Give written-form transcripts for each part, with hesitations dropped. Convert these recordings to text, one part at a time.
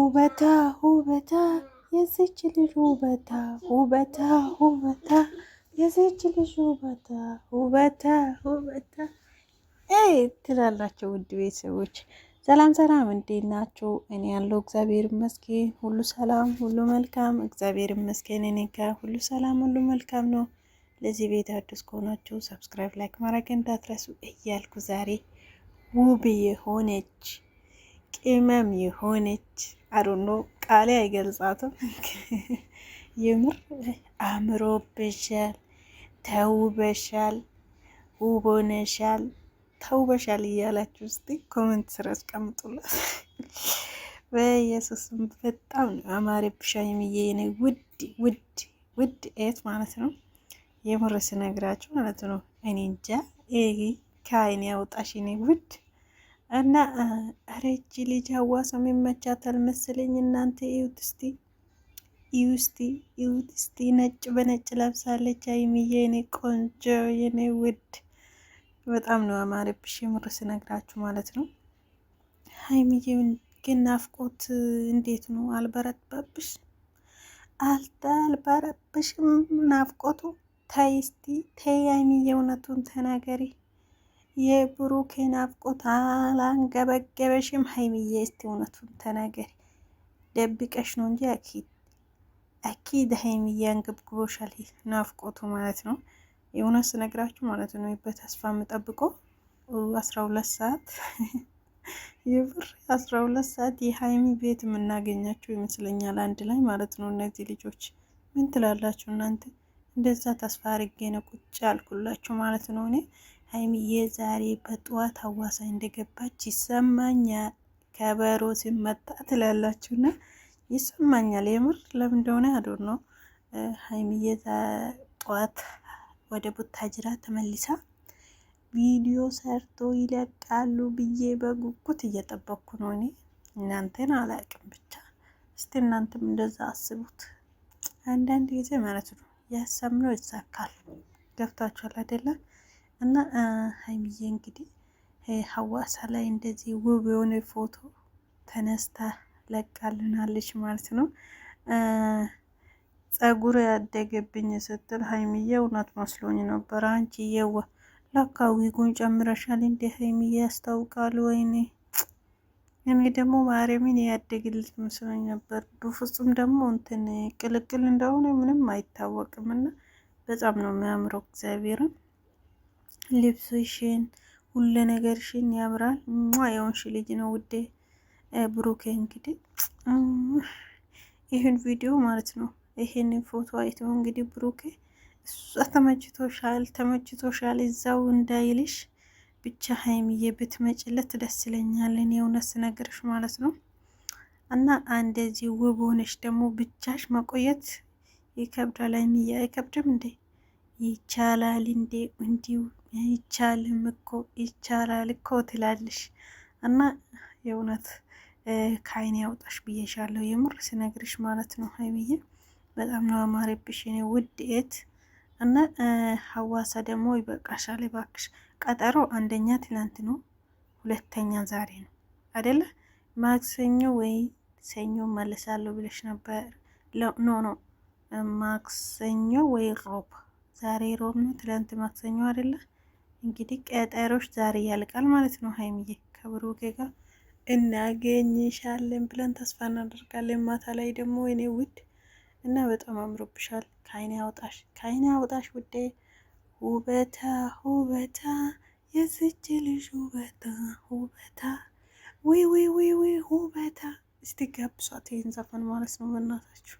ውበታ ውበታ የዚች ልጅ ውበታ ውበታ ውበታ የዚች ልጅ ውበታ ውበታ ውበታ ትላላቸው። ውድ ቤተሰቦች ሰላም ሰላም፣ እንዴት ናችሁ? እኔ ያለው እግዚአብሔር ይመስገን ሁሉ ሰላም ሁሉ መልካም። እግዚአብሔር ይመስገን እኔ ጋር ሁሉ ሰላም ሁሉ መልካም ነው። ለዚህ ቤት አዲስ ከሆናችሁ ሰብስክራይብ፣ ላይክ ማድረግ እንዳትረሱ እያልኩ ዛሬ ውብ የሆነች ቅመም የሆነች አዶኖ ቃሌ አይገልጻትም። የምር አምሮብሻል፣ ተውበሻል፣ ውቦነሻል፣ ተውበሻል እያላችሁ እስቲ ኮሜንት ስር አስቀምጡላት። በኢየሱስም በጣም ነው አማረብሻ የሚዬ ነው። ውድ ውድ ውድ ኤት ማለት ነው። የምር ስነግራችሁ ማለት ነው። እኔ እንጃ ከአይኔ ያውጣሽ እኔ ውድ እና ረጅ ልጅ ሀዋሳም ይመቻታል መሰለኝ። እናንተ እዩት እስቲ እዩት እስቲ ነጭ በነጭ ለብሳለች። አይሚዬ የኔ ቆንጆ የኔ ውድ በጣም ነው አማረብሽ የምር ስነግራችሁ ማለት ነው። ሀይሚዬ ግን ናፍቆት እንዴት ነው? አልበረባብሽ? አልበረብሽም ናፍቆቱ? ተይ እስቲ ተይ ሀይሚዬ እውነቱን ተናገሪ። የብሩኬ ናፍቆት አላንገበገበሽም? ሀይሚዬ እስቲ እውነቱን ተናገሪ። ደብቀሽ ነው እንጂ አኪድ ሀይሚዬ አንገብግቦሻል ናፍቆቱ ማለት ነው። የእውነት ስነግራችሁ ማለት ነው። በተስፋ የምጠብቀው 12 ሰዓት የብር 12 ሰዓት የሀይሚ ቤት የምናገኛቸው ይመስለኛል አንድ ላይ ማለት ነው። እነዚህ ልጆች ምን ትላላችሁ እናንተ? እንደዛ ተስፋ አርጌ ነው ቁጭ ያልኩላችሁ ማለት ነው። እኔ ሀይሚዬ ዛሬ በጠዋት ሀዋሳ እንደገባች ይሰማኛል። ከበሮ ሲመታ ትላላችሁና ይሰማኛል። የምር ለምን እንደሆነ አዶር ነው። ሀይሚዬ ጠዋት ወደ ቡታጅራ ተመልሳ ቪዲዮ ሰርቶ ይለቃሉ ብዬ በጉጉት እየጠበቅኩ ነው። እኔ እናንተን አላቅም፣ ብቻ እስቲ እናንተም እንደዛ አስቡት። አንዳንድ ጊዜ ማለት ነው ያሰብነው ይሳካል። ገብታችኋል አይደለም? እና ሀይሚዬ እንግዲህ ሀዋሳ ላይ እንደዚህ ውብ የሆነ ፎቶ ተነስታ ለቃልናለች ማለት ነው። ጸጉር ያደገብኝ ስትል ሀይሚዬ እውነት መስሎኝ ነበር። አንቺ የዋ ለካ ዊጉን ጨምረሻል እንደ ሀይሚዬ ያስታውቃል። ወይኔ እኔ ደግሞ ማርያምን ያደግልት መስሎኝ ነበር። በፍጹም ደግሞ እንትን ቅልቅል እንደሆነ ምንም አይታወቅም። እና በጣም ነው የሚያምረው። እግዚአብሔርን ልብስሽን ሁሉ ነገርሽን ያምራል። የሆንሽ ልጅ ነው ውዴ ብሩኬ። እንግዲህ ይህን ቪዲዮ ማለት ነው ይሄን ፎቶ አይቶ እንግዲህ ብሩኬ እሷ ተመችቶሻል እዛው እንዳይልሽ ብቻ ሀይሚዬ ብትመጭለት ደስ ይለኛል። እኔ እውነት ስነግርሽ ማለት ነው። እና እንደዚህ ውብ ሆነሽ ደግሞ ብቻሽ መቆየት ይከብዳል። ሀይሚዬ አይከብድም እንዴ? ይቻላል እንዴ? እንዲሁ ይቻልም እኮ ይቻላል እኮ ትላለሽ። እና የእውነት ከአይኔ ያውጣሽ ብዬሻለሁ። የምር ስነግርሽ ማለት ነው ሀይሚዬ በጣም ነው አማረብሽ የኔ ውድ ኤት። እና ሀዋሳ ደግሞ ይበቃሻል እባክሽ። ቀጠሮ አንደኛ ትላንት ነው፣ ሁለተኛ ዛሬ ነው አይደለ? ማክሰኞ ወይ ሰኞ መለሳለሁ ብለሽ ነበር። ኖ ማክሰኞ ወይ ሮብ። ዛሬ ሮብ ነው፣ ትላንት ማክሰኞ አይደለ? እንግዲህ ቀጠሮች ዛሬ ያልቃል ማለት ነው። ሀይሚዬ ከብሩኬ ጋር እናገኝሻለን ብለን ተስፋ እናደርጋለን። ማታ ላይ ደግሞ የኔ ውድ እና በጣም አምሮብሻል። ከአይኔ ያውጣሽ፣ ከአይኔ ያውጣሽ ውዴ። ውበታ ውበታ የዝች ልጅ ውበታ ውበታ ወይ ወይ ወይ ወይ ውበታ። እስቲ ጋብሷት ይህን ዘፈን ማለት ነው። በእናታችሁ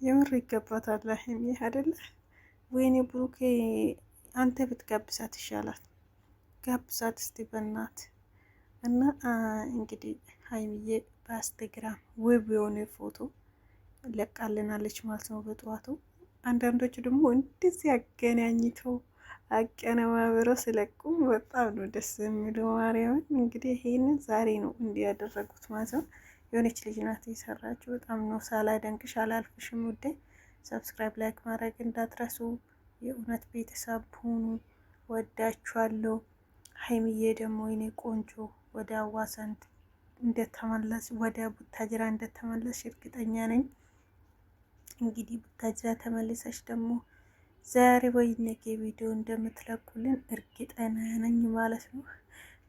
የምር ይገባታል ሀይሚ አይደለ? ወይኔ ብሩኬ አንተ ብትጋብሳት ይሻላል። ጋብሳት እስቲ በእናት። እና እንግዲህ ሀይሚዬ በኢንስታግራም ውብ የሆነ ፎቶ ለቃልናለች ማለት ነው በጠዋቱ። አንዳንዶቹ ደግሞ እንደዚህ አገናኝተው አቀነባብረው ስለቁ በጣም ነው ደስ የሚለው። ማርያምን እንግዲህ ይሄንን ዛሬ ነው እንዲያደረጉት ማለት ነው። የሆነች ልጅ ናት የሰራችው። በጣም ነው ሳላደንቅሽ አላልፍሽም ውዴ። ሰብስክራይብ ላይክ ማድረግ እንዳትረሱ። የእውነት ቤተሰብ ሁኑ። ወዳችኋለሁ። ሀይሚዬ ደግሞ የኔ ቆንጆ ወደ ሀዋሳ እንደተመለስ ወደ ቡታጅራ እንደተመለስ እርግጠኛ ነኝ። እንግዲህ ቡታጅራ ተመልሰሽ ደግሞ ዛሬ ወይ ነገ ቪዲዮ እንደምትለቁልን እርግጠኛ ነኝ ማለት ነው።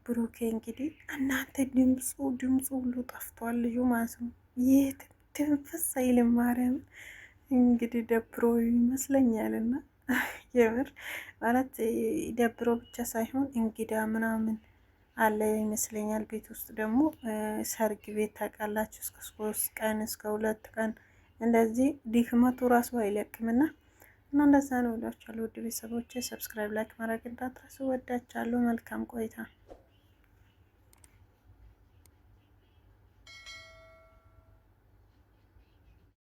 ብሩኬ እንግዲህ እናንተ ድምፁ ሁሉ ጠፍቷል ልጁ ማለት ነው። የት ትንፍስ አይልም ማርያም እንግዲህ ደብሮ ይመስለኛልና የምር ማለት ደብሮ ብቻ ሳይሆን እንግዳ ምናምን አለ ይመስለኛል። ቤት ውስጥ ደግሞ ሰርግ ቤት ታውቃላችሁ፣ እስከ 3 ቀን እስከ 2 ቀን እንደዚህ ድክመቱ ራሱ አይለቅምና እና እንደዛ ነው እላችኋለሁ። ውድ ቤተሰቦቼ ሰብስክራይብ ላይክ ማድረግ እንዳትረሱ። ወዳችኋለሁ። መልካም ቆይታ